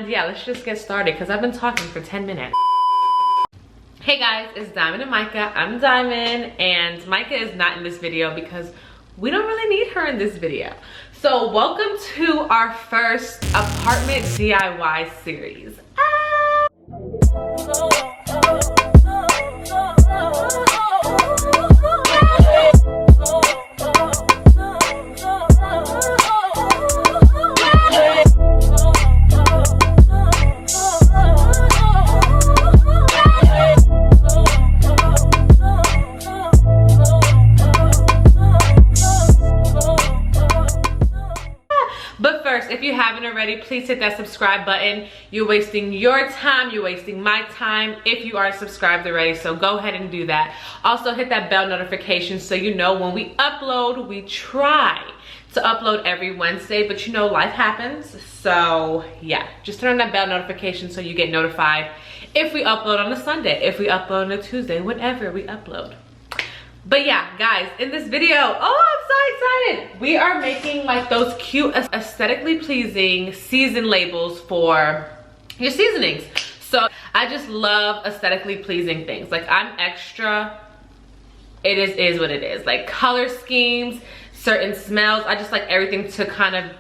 And yeah, let's just get started because I've been talking for 10 minutes. Hey guys, it's Diamond and Micah. I'm Diamond and Micah is not in this video because we don't really need her in this video. So welcome to our first apartment DIY series. If you haven't already, please hit that subscribe button. You're wasting your time, you're wasting my time if you aren't subscribed already, so go ahead and do that. Also hit that bell notification so you know when we upload. We try to upload every Wednesday, but you know life happens, so yeah, just turn on that bell notification so you get notified if we upload on a Sunday, if we upload on a Tuesday, whenever we upload. But yeah, guys, in this video, oh, I'm so excited. We are making like those cute, aesthetically pleasing season labels for your seasonings. So I just love aesthetically pleasing things. Like I'm extra, it is what it is. Like color schemes, certain smells. I just like everything to kind of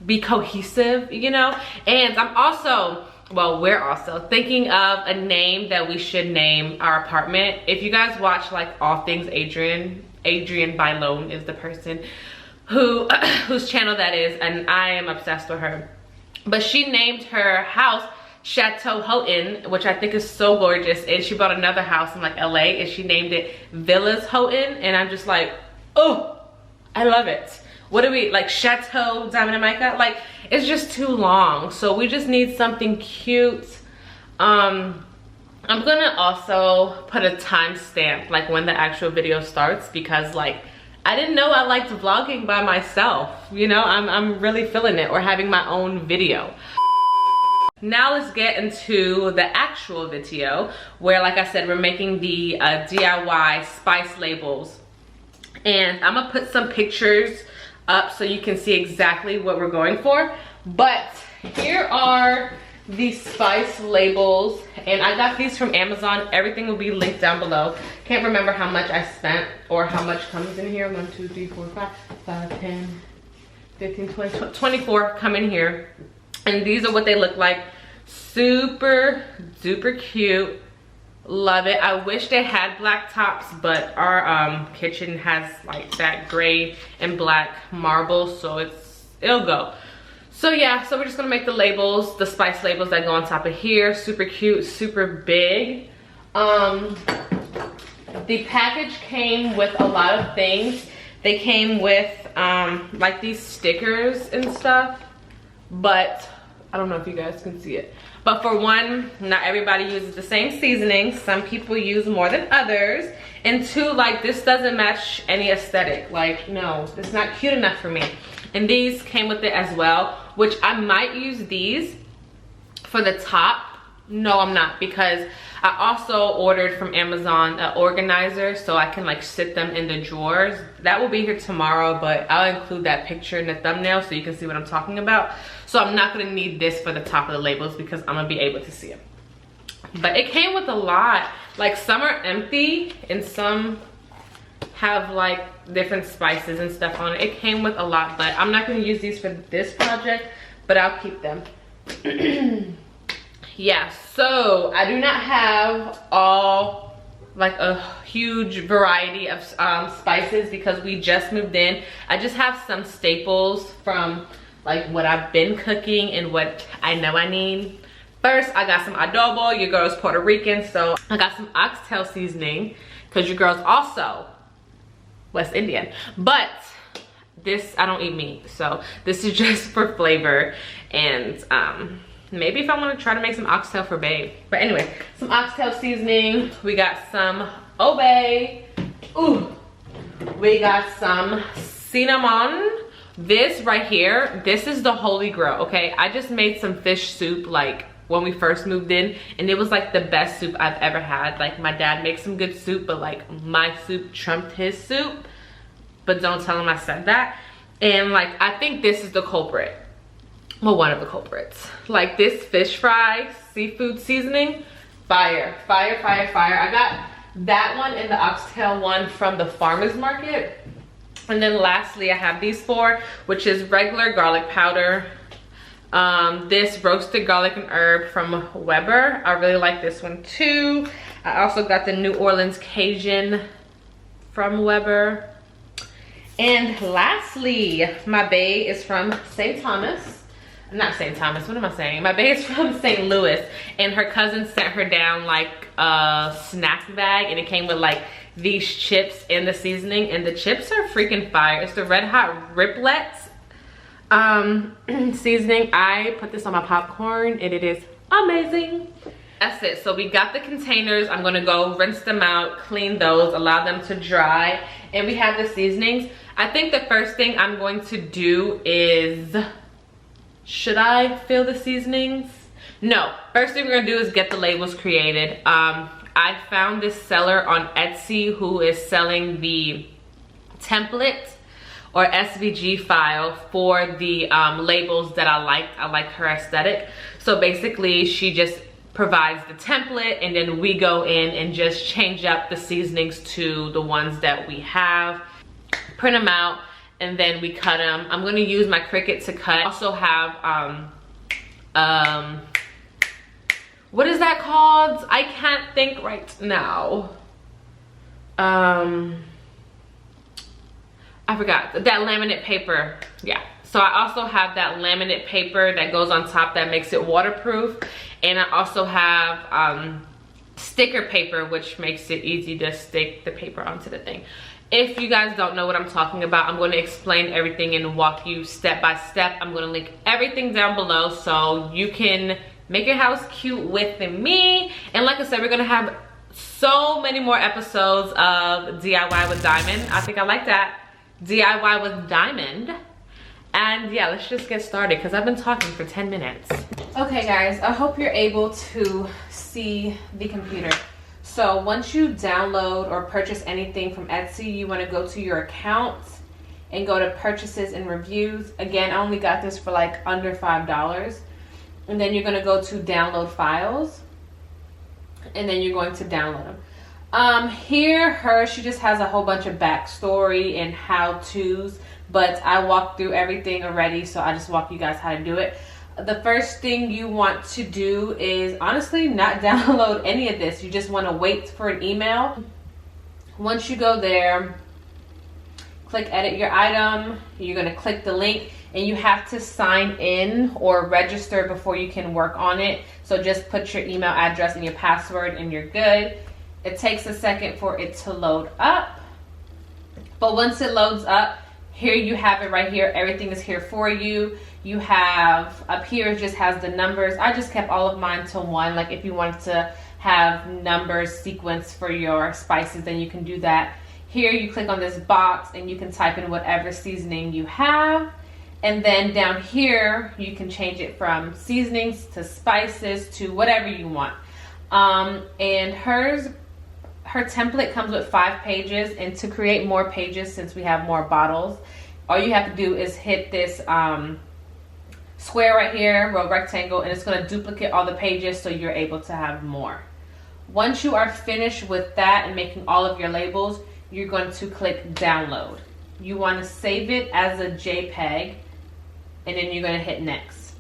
be cohesive, you know? And I'm also, well, we're also thinking of a name that we should name our apartment. If you guys watch like All Things Adrian Bailon is the person who whose channel that is, and I am obsessed with her. But she named her house Chateau Houghton, which I think is so gorgeous, and she bought another house in like LA and she named it Villas Houghton, and I'm just like, oh, I love it. What do we like? Chateau Diamond and Micah? Like, it's just too long, so we just need something cute. I'm gonna also put a timestamp like when the actual video starts, because like I didn't know I liked vlogging by myself, you know. I'm really feeling it, or having my own video. Now let's get into the actual video where, like I said, we're making the DIY spice labels, and I'm gonna put some pictures up so you can see exactly what we're going for. But here are the spice labels, and I got these from Amazon. Everything will be linked down below. Can't remember how much I spent or how much comes in here. 1 2 3 4 5 10 15 20 24 come in here, and these are what they look like. Super duper cute. Love it. I wish they had black tops, but our kitchen has like that gray and black marble, so it'll go. So yeah, so we're just gonna make the labels, the spice labels that go on top of here. Super cute, super big. The package came with a lot of things. They came with like these stickers and stuff, but I don't know if you guys can see it. But for one, not everybody uses the same seasoning. Some people use more than others. And two, like this doesn't match any aesthetic. Like, no, it's not cute enough for me. And these came with it as well, which I might use these for the top. No, I'm not, because I also ordered from Amazon an organizer so I can like sit them in the drawers. That will be here tomorrow, but I'll include that picture in the thumbnail so you can see what I'm talking about. So I'm not gonna need this for the top of the labels because I'm gonna be able to see it. But it came with a lot. Like some are empty and some have like different spices and stuff on it. It came with a lot, but I'm not gonna use these for this project, but I'll keep them. Yeah, so I do not have all like a huge variety of spices because we just moved in. I just have some staples from like what I've been cooking and what I know I need. First, I got some adobo. Your girl's Puerto Rican, so I got some oxtail seasoning because your girl's also West Indian. But this, I don't eat meat, so this is just for flavor. And maybe if I want to try to make some oxtail for babe. But anyway, some oxtail seasoning. We got some obe. Ooh. We got some cinnamon. This right here, this is the holy grail, okay? I just made some fish soup like when we first moved in, and it was like the best soup I've ever had. Like my dad makes some good soup, but like my soup trumped his soup. But don't tell him I said that. And like I think this is the culprit. well, one of the culprits. Like this fish fry seafood seasoning, fire, fire, fire, fire. I got that one and the oxtail one from the farmer's market. And then lastly, I have these four, which is regular garlic powder, this roasted garlic and herb from Weber. I really like this one too. I also got the New Orleans Cajun from Weber. And lastly, my bae is from St. Thomas. Not St. Thomas, what am I saying? My bae is from St. Louis, and her cousin sent her down like a snack bag, and it came with like these chips and the seasoning, and the chips are freaking fire. It's the Red Hot Riplets seasoning. I put this on my popcorn and it is amazing. That's it. So we got the containers. I'm gonna go rinse them out, clean those, allow them to dry, and we have the seasonings. I think the first thing I'm going to do is, should I fill the seasonings? No, first thing we're gonna do is get the labels created. I found this seller on Etsy who is selling the template or SVG file for the labels that I like. I like her aesthetic. So basically she just provides the template, and then we go in and just change up the seasonings to the ones that we have, print them out, and then we cut them. I'm gonna use my Cricut to cut. I also have what is that called? I can't think right now. I forgot. That laminate paper. Yeah. So I also have that laminate paper that goes on top that makes it waterproof. And I also have sticker paper, which makes it easy to stick the paper onto the thing. If you guys don't know what I'm talking about, I'm going to explain everything and walk you step by step. I'm going to link everything down below so you can make your house cute with me. And like I said, we're going to have so many more episodes of DIY with Diamond. I think I like that. DIY with Diamond. And yeah, let's just get started because I've been talking for 10 minutes. Okay guys, I hope you're able to see the computer. So once you download or purchase anything from Etsy, you want to go to your account and go to purchases and reviews. Again, I only got this for like under $5. And then you're going to go to download files, and then you're going to download them. Here, she just has a whole bunch of backstory and how-tos, but I walked through everything already, so I just walk you guys how to do it. The first thing you want to do is honestly not download any of this. You just want to wait for an email. Once you go there, click edit your item. You're going to click the link, and you have to sign in or register before you can work on it. So just put your email address and your password and you're good. It takes a second for it to load up. But once it loads up, here you have it right here. Everything is here for you. You have up here, it just has the numbers. I just kept all of mine to 1. Like if you wanted to have numbers sequence for your spices, then you can do that. Here you click on this box and you can type in whatever seasoning you have. And then down here, you can change it from seasonings to spices to whatever you want. And her template comes with 5 pages. And to create more pages, since we have more bottles, all you have to do is hit this square right here, or rectangle, and it's going to duplicate all the pages so you're able to have more. Once you are finished with that and making all of your labels, you're going to click download. You want to save it as a JPEG, and then you're going to hit next.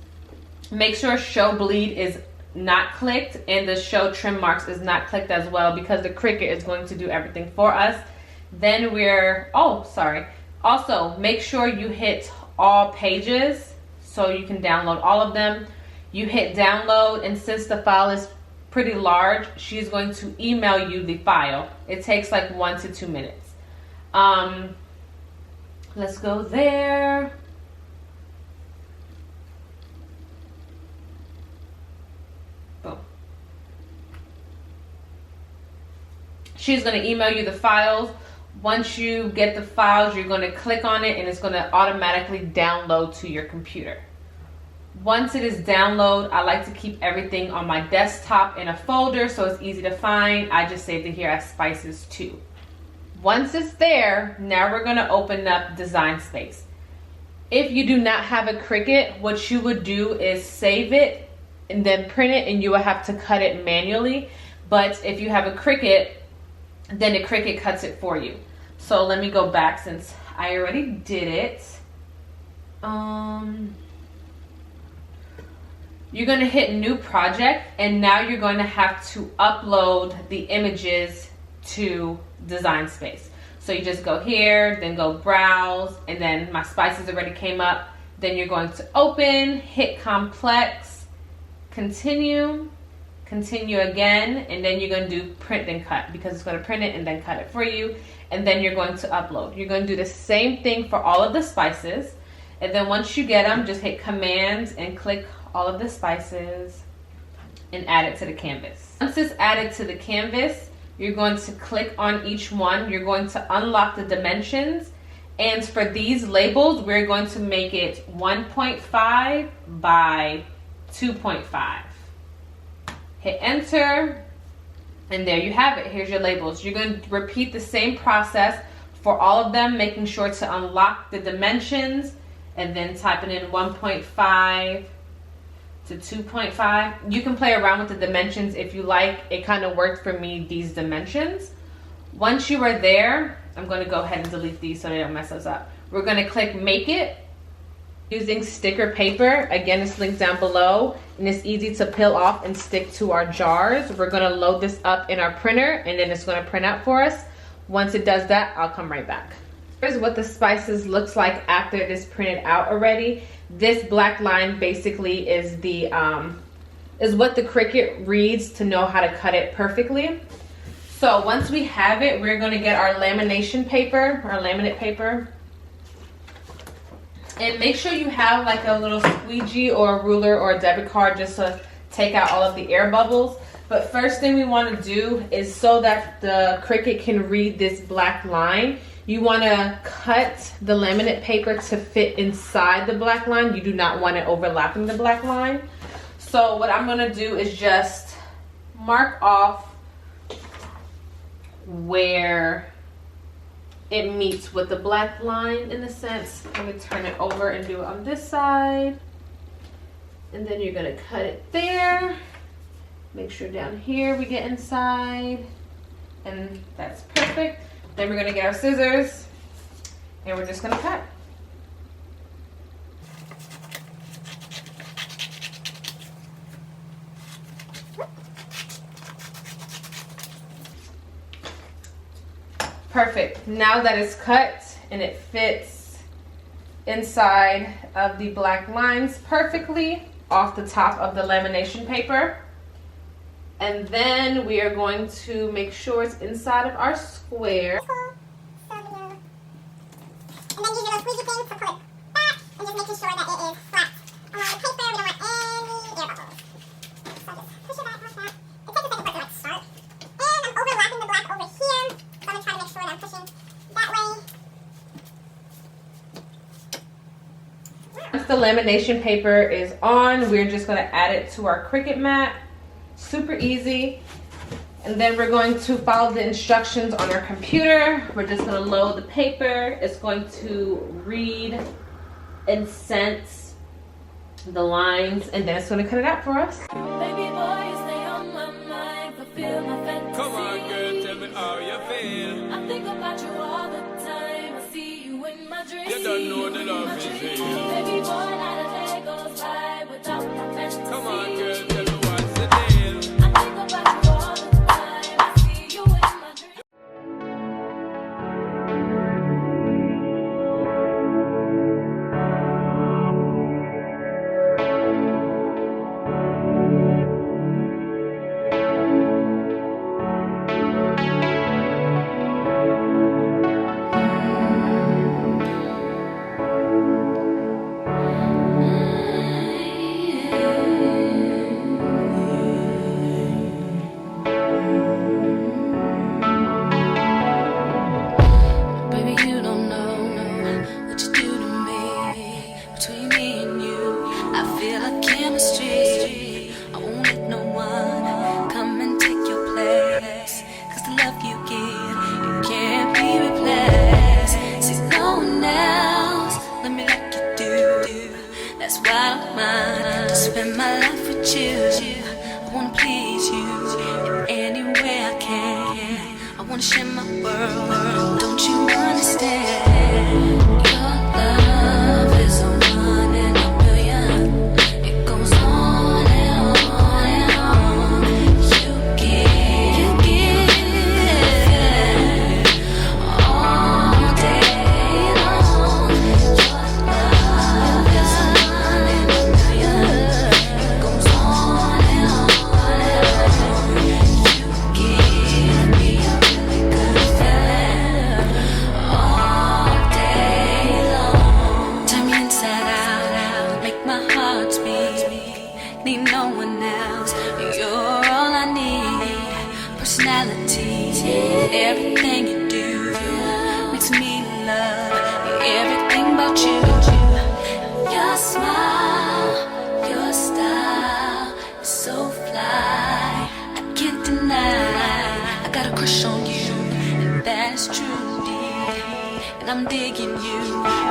Make sure show bleed is not clicked and the show trim marks is not clicked as well, because the Cricut is going to do everything for us. Then also make sure you hit all pages so you can download all of them. You hit download, and since the file is pretty large, she's going to email you the file. It takes like 1 to 2 minutes. Let's go there. Boom. She's going to email you the files. Once you get the files, you're going to click on it and it's going to automatically download to your computer. Once it is downloaded, I like to keep everything on my desktop in a folder so it's easy to find. I just saved it here as spices too. Once it's there, now we're going to open up Design Space. If you do not have a Cricut, what you would do is save it and then print it, and you will have to cut it manually. But if you have a Cricut, then the Cricut cuts it for you. So let me go back since I already did it. You're going to hit new project, and now you're going to have to upload the images to Design Space. So you just go here, then go browse, and then my spices already came up. Then you're going to open, hit complex, continue again, and then you're going to do print and cut, because it's going to print it and then cut it for you. And then you're going to upload. You're going to do the same thing for all of the spices. And then once you get them, just hit command and click all of the spices and add it to the canvas. Once it's added to the canvas, you're going to click on each one. You're going to unlock the dimensions. And for these labels, we're going to make it 1.5 by 2.5. Hit enter, and there you have it. Here's your labels. You're going to repeat the same process for all of them, making sure to unlock the dimensions and then typing in 1.5 to 2.5. You can play around with the dimensions if you like. It kind of worked for me, these dimensions. Once you are there, I'm going to go ahead and delete these so they don't mess us up. We're going to click make it using sticker paper. Again, it's linked down below, and it's easy to peel off and stick to our jars. We're going to load this up in our printer, and then it's going to print out for us. Once it does that, I'll come right back. Here's what the spices looks like after it is printed out already. This black line basically is the is what the Cricut reads to know how to cut it perfectly. So once we have it, we're going to get our lamination paper, our laminate paper. And make sure you have like a little squeegee or a ruler or a debit card just to take out all of the air bubbles. But first thing we want to do is, so that the Cricut can read this black line, you want to cut the laminate paper to fit inside the black line. You do not want it overlapping the black line. So what I'm going to do is just mark off where it meets with the black line, in a sense. I'm going to turn it over and do it on this side. And then you're going to cut it there. Make sure down here we get inside. And that's perfect. Then we're going to get our scissors, and we're just going to cut. Perfect. Now that it's cut and it fits inside of the black lines perfectly off the top of the lamination paper. And then we are going to make sure it's inside of our square. And then use your little squeegee thing to put it back, and just making sure that it is flat. On the paper, we don't want any air bubbles. So just push it back like that. It takes a second for it to like start. And I'm overlapping the black over here. So I'm going to try to make sure that I'm pushing that way. Once the lamination paper is on, we're just going to add it to our Cricut mat. Super easy. And then we're going to follow the instructions on our computer. We're just going to load the paper. It's going to read and sense the lines, and then it's going to cut it out for us. Baby boy, you stay on my mind, fulfill my fantasy. Come on, girl, tell me how you feel. I think about you all the time. I see you in my dreams. You don't know the love is real. Baby boy, not a day goes by without my fantasy. Come on, girl, tell me what's the deal. I think about you all the time. I see you in my dreams. with you. I wanna please you in any way I can. I wanna share my world. Don't you understand? Your love is a one in a million. It goes on and on and on. You give all day long. Your love is a one in a million. It goes on and on and on. You give me a really good feeling all day long. Turn me inside out, make my heart speak. Need no one else, you're all I need. Personality, everything you do makes me love everything about you. Your smile, your style is so fly. I can't deny, I got a crush on you, and that's true. And I'm digging you.